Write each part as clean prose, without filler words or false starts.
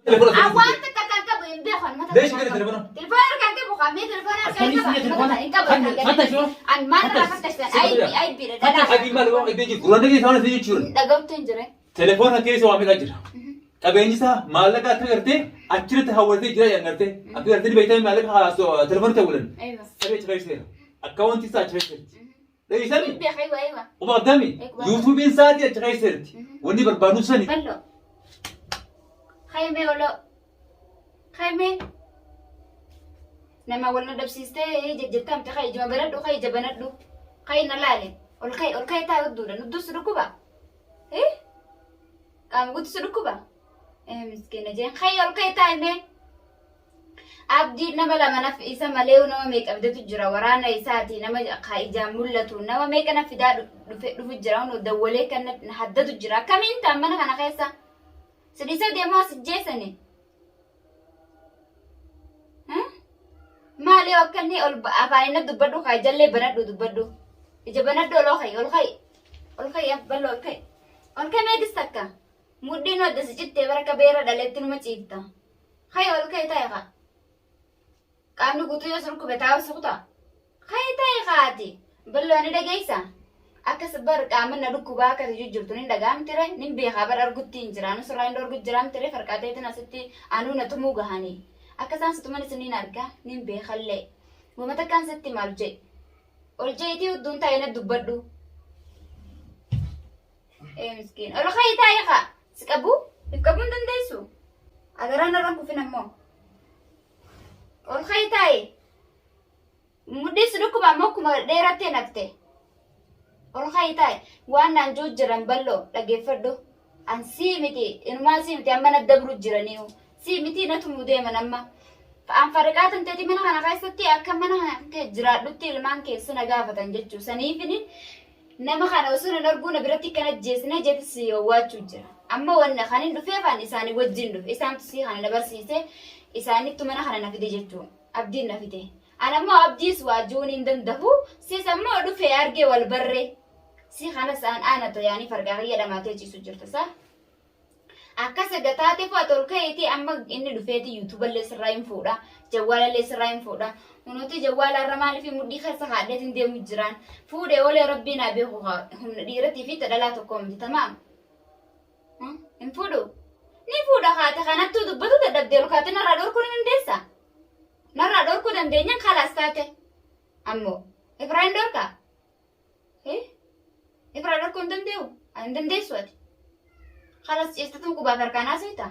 أوان تكاكا بين بيخون ما ليش كده تليفونه؟ تليفون كان كبو خامي تليفون فتش شو؟ أن ما أنا فتش أي بير ده أبي ما لو أبي قرآن ده كيسوان سيجي شون دعوت تنجري تليفون كيسو أمي كأجر أبي سا مالك أتغيرته أشرت هاورتي جرا ينغرته أتغيرتني بيتي مالك هاسو تليفون تقولن أيوة أبي تغير أكاونتي سا تغير ليش سامي بيخيوا أيوة وبعدامي يوتيوب إنسان تغير وني بربانو سني بلو خيمة ولا خيمة nama walna dabsiste jejjetam ta khay jama banaddu khay jabanaddu khay nalale ol khay ta udduda nuddu sudukuba kam gud sudukuba miskina jen khay ol khay ta me abdi nama la manaf isa malew nama make abdatu jira warana isati nama khay jamullatu nama make kana fida dufu jira no dawale kana haddatu jira kamin ta mana kana khaysa sidisa demo sijjesane maali wakkanni ol afaanina dubbadhu kay jalle banadhu dubbadhu ija banadhu ol khay abballo ol khay meedistakka muddin wadda sijitte baraka beera dhalettinuma ciifta khay ol khay ta'e ka qaamni guutuu yoo surku betaa suqta khay ta'e kaati ballo ani dhageeysa akkas bar qaamanna dhukkubaa akkati jujjurtu nin dhagaamtire nin beekaa bar argutti hin jiraanu surraa hin dorgu jiraamtire farqaateetin asitti anuu na tumuu gahanii akkasan situman isinin arga nin beekalle wamata kan sitti malje oljeeti uddun ta'ina dubbadhu miskin ol khay ta'e ka siqabu ifqabun dandeessu agaraan arran kufin ammoo ol khay ta'e muddis dhukkuba ammoo kuma dheerattee nafte ol khay ta'e waan naan jujjiran ballo dhageeffadhu an sii miti inumaa sii miti amma naddabru jiraniihu si miti na tumude manamma an farqatan tati mana kana kaysatti akka mana ke jiraadhutti ilmaan keessa nagaafatan jechuu saniifini nama kana osoo narguna biratti kana jeesna jeetisi yowwaachuu jira amma wanna kanin dhufeefan isaani wajjin dhufe isaantu si kana dabarsiise isaanittu mana kana nafide jechuu abdiin nafite anammoo abdiis waajuun hin dandahu sis ammoo dhufe arge wal barre si kana saan aanato yaani farqaa jedhamaatee ciisu jirta saa akkasa gataate faatol kayiti amma inni dhufeeti YouTube le sirraayim fuudha jawwala le sirraayim fuudha unuti jawwala ramaali fi muddi khasa haadheetin deemu jiraan fuudhe wale rabbiina beeku humna dhiirati fi tadalaa tokko miti tamaam in fuudhu ni fuudha haate kanattu dubbatu dadhabdeelu kaate narraa dhorkuu ni dandeessa narraa dhorkuu dandeenyan khalaas taate ammoo ifraa hin dhorka ifraa dhorkuu hin dandeewu hin dandeessu ati خلاص استتم كوبا فركانا سيتا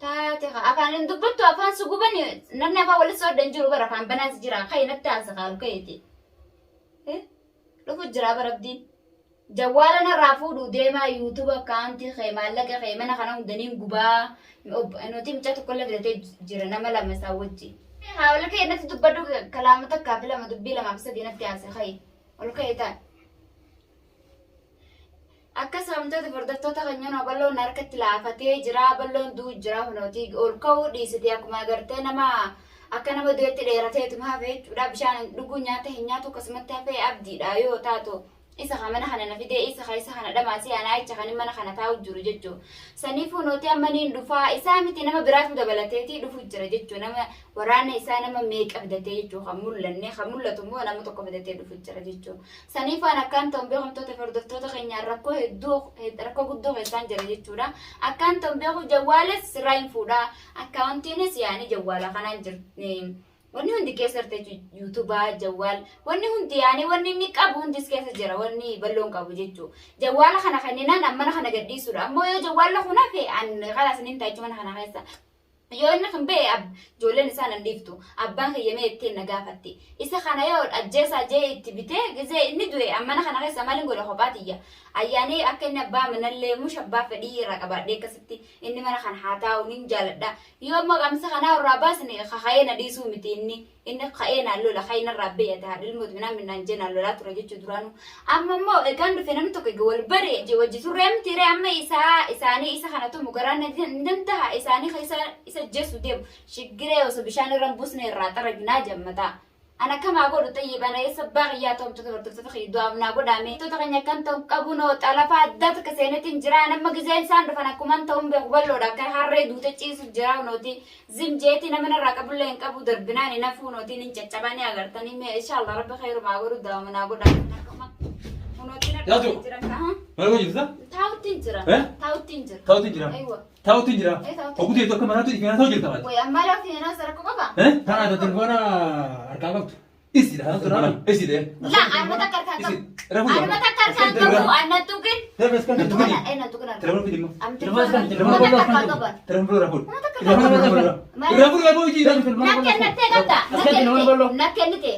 تاتي أفان دبتو أفان سكوبني نرنا فاول سود دنجرو برا فان بناس جرا خي نتاس قالوا كيتي لو فجرا بربدين جوالنا رافودو ديما يوتيوب أكاونتي خي مالك خي منا خنا مدنين كوبا إنه تيم تاتو كل بدأت جرنا ملا مساوتي هاول كي نتي دبتو كلامتك كابلا ما دبي لما بس دينا تياس خي ولو كيتا akka samtoota fardatoota kanyana balloon harkatti laafatee jira balloon duu jira hunooti ol ka'uu dhiisite akkuma agartee nama akka nama du'etti dheerateetuma hafee jechuudha bishaan dhuguu nyaata hin nyaatu akkasumatti hafee abdiidha yoo taatu isa kana kana nafidee isa kana dhamaasii anaa jecha kan mana kana taa'u jiru jechuudha saniif hunooti ammaniin dhufaa isaa miti nama biraatu dabalateetii dhufu jira jechuudha nama waraana isaa nama meeqa fidatee jechuudha kan mul'atu immoo nama tokko fidatee dhufu jira jechuudha saniif waan akkaan ta'uun beekamtoota fardoftoota keenyaan rakkoo guddoo keessaan jira jechuudha akkaan ta'uun beeku jawwaales sirraa hin fuudhaa akkaawuntiinis yaani jawwaala kanaan jiru wanni hundi keessatti YouTube jawwal wanni hundi yaani wanni inni qabu hundis keessa jira wanni balloon qabu jechuudha jawwala kana kanninaan amma kana gadhiisuudha ammoo yoo jawwala kuna fe an khalas nin taa'u mana kana keessa yoo inni kan bee ijoolleen isaa nan dhiiftu abbaan kiyyamee ittiin nagaafatti isa kana yoo ajjeesaa jee itti bitee gizee inni du'e amma kana keessa maaliin godha kophaatiyya ayyaanii akka inni abbaa manallee mush abbaa fedhii irraa qabaadhee akkasitti inni mana kana haa taa'u nin jaaladha yoo maqamsa kanaa irraa baasne kaka'ee na dhiisuu miti inni ka'ee naan lola ka'ee narraa beeyate haadha ilmooti minaan jee naan lolaa ture jechuu duraanu amma immoo egaan dhufe namni tokko wal bare wajji turree mitiiree amma isaanii isa kanatu mugaraan ni danda'a isaanii isa jesu deemu shigiree osoo bishaan irra busne irraa xaragnaa jammata أنا كم أقول طيب أنا يسبق يا توم تتخي دوامنا قدامي تتخني كان توم كابونوت على فادتك سنة جرا أنا ما جزين سان فأنا كمان توم بقبلوا ده كان هرّي دوت تجيس جرا ونوتي زم جيتي نمنا راكب لين كابو دربنا نفو نوتي نجتباني أقدر تاني ما إن شاء الله رب خير ما أقول دوامنا قدامي يا جو ما هو جزء تاو تنجرا تاو تنجر تاو تنجرا أيوة تاو تنجرا أبو دي تو كمان هاتو إثنين تاو جرتا وي أما لو في ناس ركوا بابا Tanah ada teleponnya arkabak. إيش ده إيش ده لا أنا ما تكر كان رفو أنا ما تكر كان كابو أنا تقول Terus kan Itu kan? أنا تقول تلفون في دمو أم Telepon kan, تلفون ما telepon تكر kan. كابو تلفون رفو ما تكر Telepon كابو apa? رفو رفو جي نكن نتكلم نكن نتي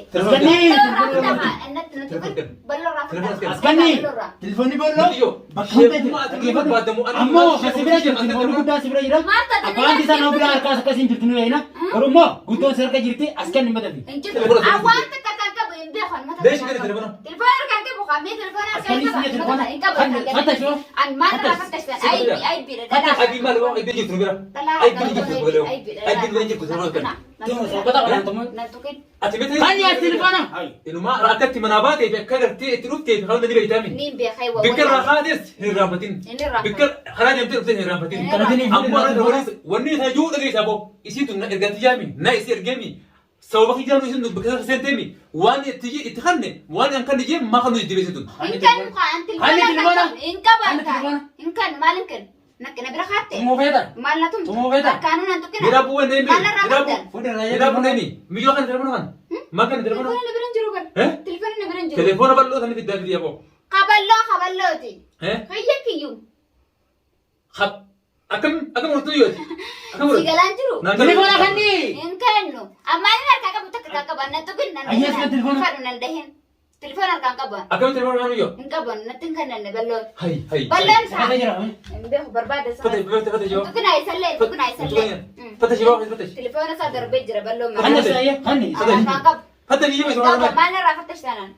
Askani, telepon ni bollo. Bakun Ammo, kasibra jirti, telepon gudda sibra jira. Apaan di sana bila arkas kasin jirti nu ina. Karumo, guddo serka jirti, askani madadi. ليش كده تلفونه؟ تلفون كان كيف مخامي تلفون Askani sini telepon. Kata sio. أنا ما أنا فتش فين أي بير أبي ما لو أبي جبت نبرة أي بيجي جبت بلو أي بيجي جبت بلو كده Tengok siapa tahu kan teman. نتوكل أتبتي Kan ya teleponnya. إنه ما رأتك منابات يفكر تروح تروح ده بيتامي نيم بخير بكر راحادس هرابتين بكر خلاص يمتى تروح هرابتين وني هجود أدري سابو يصير ترجع تجامي نا يصير جامي سو بخي جانو يصير بكر سنتمي وان تيجي تخني وان أن كان يجي ما خلوا يدري يصير إن كان تلفون إن كان إن كان ما لكن نبرة خاتة Semua beda. ما لا تم Semua beda. كانوا نتوكل Birabu nemi, birabu, Udah raya. birabu nemi. Mijo kan telepon kan? Makan telepon. تلفون نبرن جروبا Eh? تلفون نبرن جروبا Telepon apa lu tadi tidak dia bo? خبلو تي Eh? هيا كيو Khap. Akam mau tuyul. Akam mau. سيجالان جرو Telepon akan ni. إن كانوا أما أنا كاكا بتكر كاكا نتوكل Ayah suka telepon. فارو نندهن تلفون كان كابا Akam telepon mana yo? إن كابا نتين كان نبلو Hai, hai. بلون Kata سا jera. إنبه برباد سا Kata jawab. تكون عايسلة تكون عايسلة Kata jawab, kata. تلفون سا دربي جرا بلو Kan saya, kan ni. كاكا Kata dia كاكا macam ما أنا رافتش سنة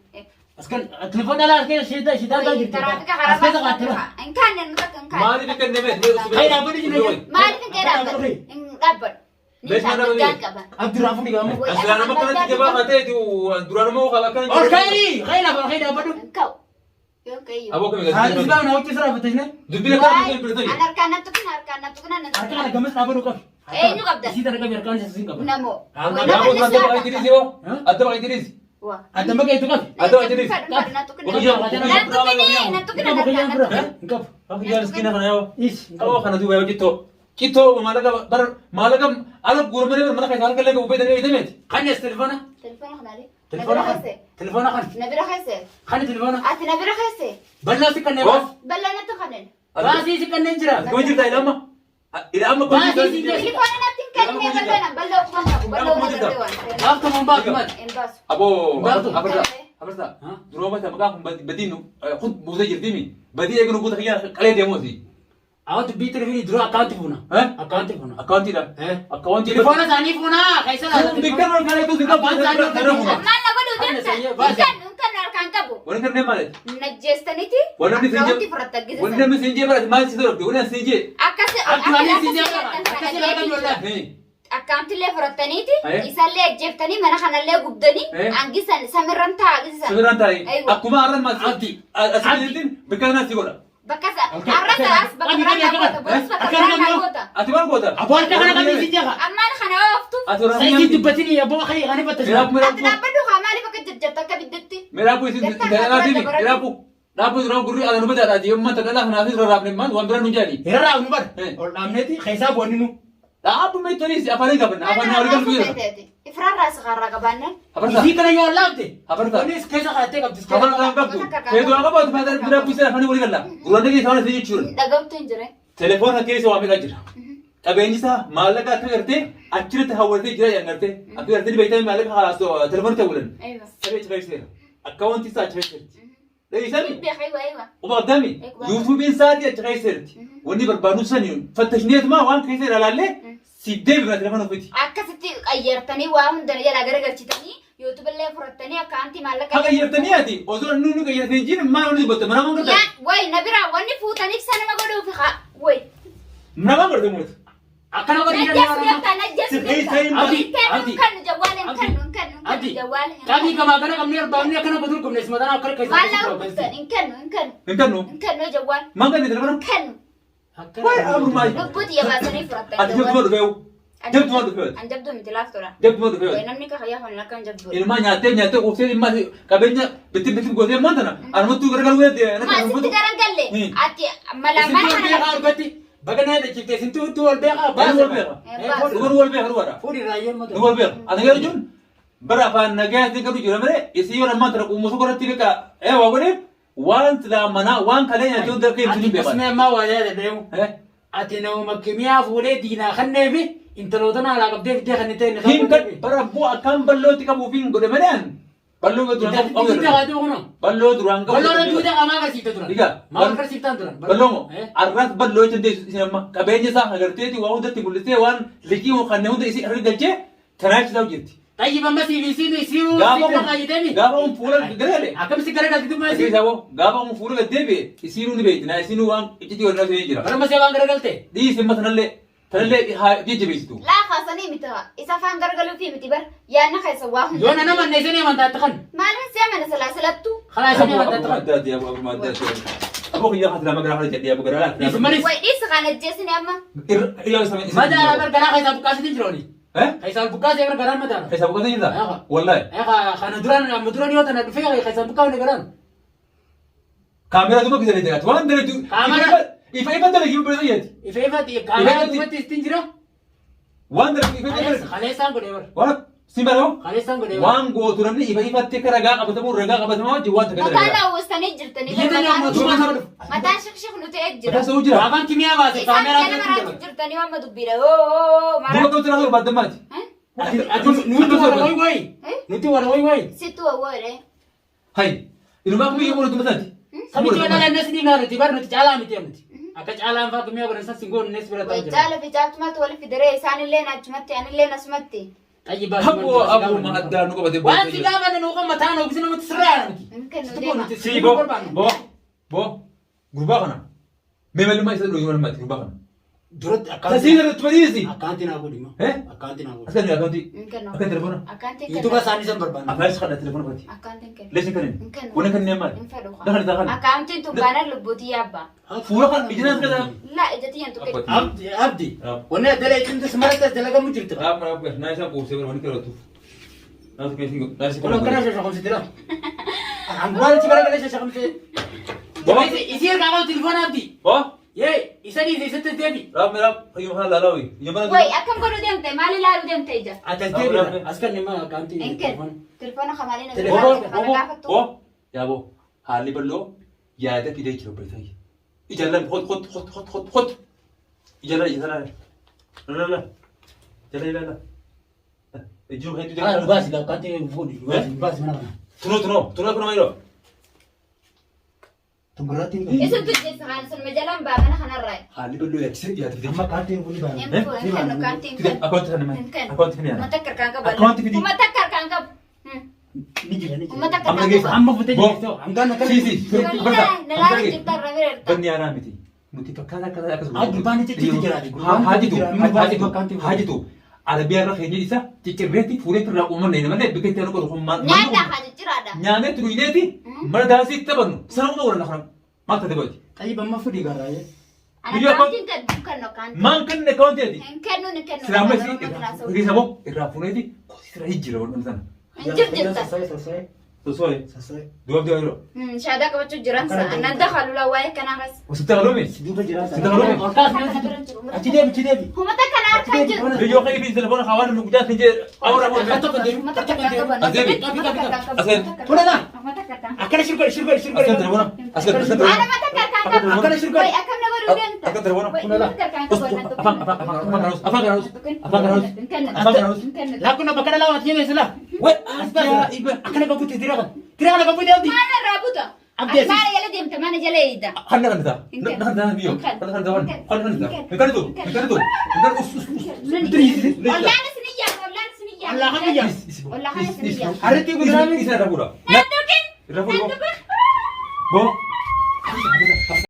Askan telepon dah lah, kita sudah tahu gitu. ترى كاكا Askan tak خرافة ada. إن كان نتوكل إن كان Mari kita neme. Hai dah boleh jadi. ما أعرف كيف رابط إن رابط ليش ما نبغي؟ Abdul Rahman di kamu. Asal nama kan tiga bah kata itu durana mau kalau kan. Oh khairi, khairi apa khairi apa tu? كاو يو كيو Abo kami Hari kasih. sebab nak kisah apa tu ni? Dubila kan mungkin bertanya. أنا أركان نتوكل Arka ada gamis apa tu kau? Eh, ini kapten. Isi tak ada biarkan saya singkap. نمو Namo ada bang Idris yo. Ada bang Idris. Ada makai itu kan? Ada Idris. Engkau. Aku jalan sekina kan yo. Is. Kalau kan tu bayo gitu. Gitu malaga alam guru mana mana kayak harga lagi ubay dari itu met. Kan ya telefon? تلفون خنالي Telefon kan? Telefon kan? نبرة خيسة Kan telefon? أتي نبرة خيسة Balla si kan ne bas. بلا نتخنن Basi si kan ne jira. Kau cerita ilama. Ilama kau Basi si cerita. dia. تلفون نتكلم يا بلا بلا وكمان بلا Aku mau banget. إنباس Abo, Batu. apa dah? Apa dah? Dulu masa makan badinu, khud buza jirtimi. Badi aja nu buta kaya kalian dia mosi. Aku tu bitter ini dulu account puna. Eh? Account puna. Account tidak. Eh? Account tidak. Telefon sani puna. Kaisa lah. Bikar orang kalian itu tidak Apaan sani puna? ما نقول دمسة إن كان أركان كابو Orang kan nema leh. نجستنيتي Orang ni senja. أكاونتي فرطة جزء Orang ni senja berat masih tu. Orang senja. أكاسي Aku ni si dia. Kasih lah kan bola. Hei. أكاونتي اللي فرطنيتي أيه. يسالي جبتني من خنا اللي قبضني أيه. عنقي سمرن تاعي Sebenarnya tadi. أيوة. Aku mah orang masih. Anti. Asal bikar nasi gula. بكذا أوكي. عرفت راس بكرة بس بكرة غوتا Ati mana kota? Aku ada kan kami si dia. أما أنا خنا وقفتو Ati orang Saya itu batini ya bawa kai ani batas. Merapu. أنا بدو خمالي فكر جتك بدتي Merapu itu tidak ada ni. Merapu. Merapu orang guru ada nombor ada dia mana terkalah nasi orang ni mana orang berani jadi. Hera unu bar. Eh. Or namneti kaisa bu aninu. Apa mai tulis apa lagi kapan? Apa nak orang tu? إفرار راس غرة كبانة Apa dah? Isi kana yo labde. Apa dah? Ini kaisa ka take up this. Kapan orang kapu? Itu apa buat pada Merapu saya kan boleh kalah. Guru lagi sama saja curun. دقمت إنجري Telepon hati saya ambil aja. Kabinji sah malaga tu kerja, akhirnya tu hawal tu jadi yang kerja. Aku kerja di betul malaga halas tu telepon tu bulan. أيوة Saya cakap sih, account itu saya cakap. Lagi sani. بيخيوا أيوة وبقدامي يوتيوب إنسان يتغيرت وني بربانو سني فتشنيت ما وان كيسر على اللي سيدي بنا تلفون فيتي أكستي غيرتني وهم دنيا لا غير غيرتني يوتيوب اللي فرطني أكانتي مالك هذا يرتني هذه أزور نونو كيرتني جين ما وني بتو منا ما يا وي نبرا وني فوتني سنة ما قولوا في خا وي منا ما برد موت أكنا قد نجس نبتا نجس أبدي كن جوال كن جوال كابي كما كنا كم نير بامني كنا بدركم نسمع أنا أكره كيس والله كن جوال ما كان يدربنا كن وين أمر ما نبوت يا باسني فرت أجبت ما دفعوا جبت ما دفعوا أن جبتو مثلاث ترى جبت ما دفعوا وينامني كخيا فنلا كان جبتو إنما نياتي وفي ما كابينيا بتي قوتي ما تنا أنا ما تقول قالوا يدي أنا ما سنت كران قال لي أتي ملامة أنا بقنا هذا كيف تسنتو تو البيعة بس هو البيع هو فوري رايون ما هو البيع أنا غير جون برا فان نجاح تكبر جون مرة يصير ما ترى ومسكورة تيجا إيه وقولي وان تلا منا وان كلين يجون ده كيف تجيب بيا اسمه ما وجد اليوم أتينا ومكيميا فولي دينا خنّي في أنت لو تنا على قبضة في خنّتين هين كت برا بو أكام بلو تيجا بوفين قدام مليان بلو بدران أنت هذا هو بلو دران بلو رجوا ده أما كسيت دران إيجا ما أكره سيتان دران بلو الرات بلو تندي سينما كبيني صح هرتي تي واو ده تقولتي وان لكي هو خنّه ده يصير هرجع جه تناش ده وجدتي طيب أما سي يسيروا غابهم فورا قدرالي أكمل سكرة كده ما أكيد يسير هو غابهم فورا قدبي يصيروا نبيت ناسينو وان يجي ولا يجرا أنا ما سيبان كده قلته دي سمة تنلي يجي بيستو لا خاصني متها إذا فان قرقلو في متبر يا أنا خايس واهم يوم أنا من نسيني من تاتخن ما نسي من سلاسلتو خلاص أنا من تاتخن مادات يا أبو مادات أبوك يا خاطر ما قرأت يا أبو قرأت اسمعني وإيش خانت جسني أما يا اسمع ما ده أنا برجع خايس أبو كاسي تجروني ها خايس أبو كاسي أنا برجع ما ده كيف أبوك هذا والله يا خان دران يوم أنا بفيا خايس أبو كاسي نقران كاميرا دوما كذا ليه توان ده كاميرا إيفا ده يجيب بريديات إفا كاميرا دوما تستنجرا وان ده إيفا خلاص أنا قدير ولا سيمبرو خلاص أنا قدير وان جو ترمني إيفا تكرر قبض ما جوات كذا مكانا وستني جرتني متى شخشخ نتأجر بس هو جرا أبان كمية بس إذا كاميرا أنا مرات جرتني وما دبيرة أوه دوما مرات كنت تراهو بعد ما نتي ولا وي ستوا وره هاي إنه ما كمية ولا تمثلتي سمعت أنا الناس دي نار تبار نتجعلها متيمتي أكج على فاك مية برا ناس يقول الناس برا تاجر وجال في جال تمت ولا في دري سان اللي نجمتي أنا اللي نسمتي طيب أبو ما أدى نقبة دي وأنت كمان نوقف متانا وبسنا متسرع يمكن تقول نديما سي بو غربانا ميمل ما يصير يوم ما غربانا درت تسير التبريزي أكانتنا أقول ما إيه أكانتنا أقول أسكن يا أكانتي يمكن أكان تلفونه أكانتي itu kan sani san berbana أفاش خلنا تلفونه باتي أكانتي ليش كريم يمكن وأنا كان نيمان دخل دخل أكانتي تبانا لبوتي أبا فورا خل إجنا كذا لا إجتي أنتو كده abdi wanne dale kin da smart da daga mujirta أنا ما أبغى نايسا كورسي ولا وني كراتو ناس كيسين ناس wala kana كورسي shi khamsi dira an gwal ci bara kana shi khamsi isir ga ga telefon abdi با ye isani zai sata debi راب يوم هلا لاوي يوم وي أكم كانوا ديمتي مالي لا ديمتي جا atas debi askan ne ma akanti يمكن تلفون خمالين بو يا بو هالي بلو يا ده كده يجرب بيتاي يجلن خد يجلن لا لا لا يجوا هيدو ah ده bas da akanti fudi bas mana تنو كنا ما يرو tumberati اسم تجي سخان سن مجالم بابنا خنا الرأي هالي بلو يا كسر يا تفيد amma kanti fudi ba يمكن كانتي كده يمكن أكونت أنا ما أكونت كني ما أنا تكر كان أكونت قبل كدي. وما تكر كان قبل nijira وما تكر أما كان جيس. قبل amma fute Bo. so am gana kan سي بردا نلا جبت الرمير بني أنا متي نتي فكذا كذا أكذا Aduh, bani itu tijira di. haji tu ada biar lah kayaknya isa tikireti fure terla umman ne mana begitu aku tuh man نادا حاجة جرادا nyane tu ini ti mana dasi tabanu sana udah orang nak mata deh boy tayyib amma fudi gara ye أنا Video كانتي كان كانوا كانتي man kan ne kau jadi كانوا نكانوا selama sih ini sabo irafune ti kau sih rahi jira orang sana جبت جبت selesai sesuai dua dia ilo شهادة كبتشو جيران سا أنا دخلوا لا واي كان بس usita kalau mi duba jira Sudah belum? orkas ne ati debi هم تكن أركان جد video kayak ini telepon kawan lu jangan sih orang mau Atau kan debi ما تكر كان قبل أزيبي. أزيبي. Tuna na ما تكر كان akana shirko asal telepon asal telepon أنا ما تكر كان قبل akana shirko واي أكم نقول أنت akan telepon ما تكر كان قبل la kuna bakana lawa tiene sila akana babu tidira kan abdi ما أنا رابطة Abdi ما أنا يلا ديم تمانة جليدة Handa kan dah, handa bio, handa dah, handa dah. Mekar itu, mekar us. والله أنا سنية والله أنا سنية Allah kan ya والله أنا سنية Ariti gudra Isi ada pura. نتوكن Ada pura. نتوكن Bo,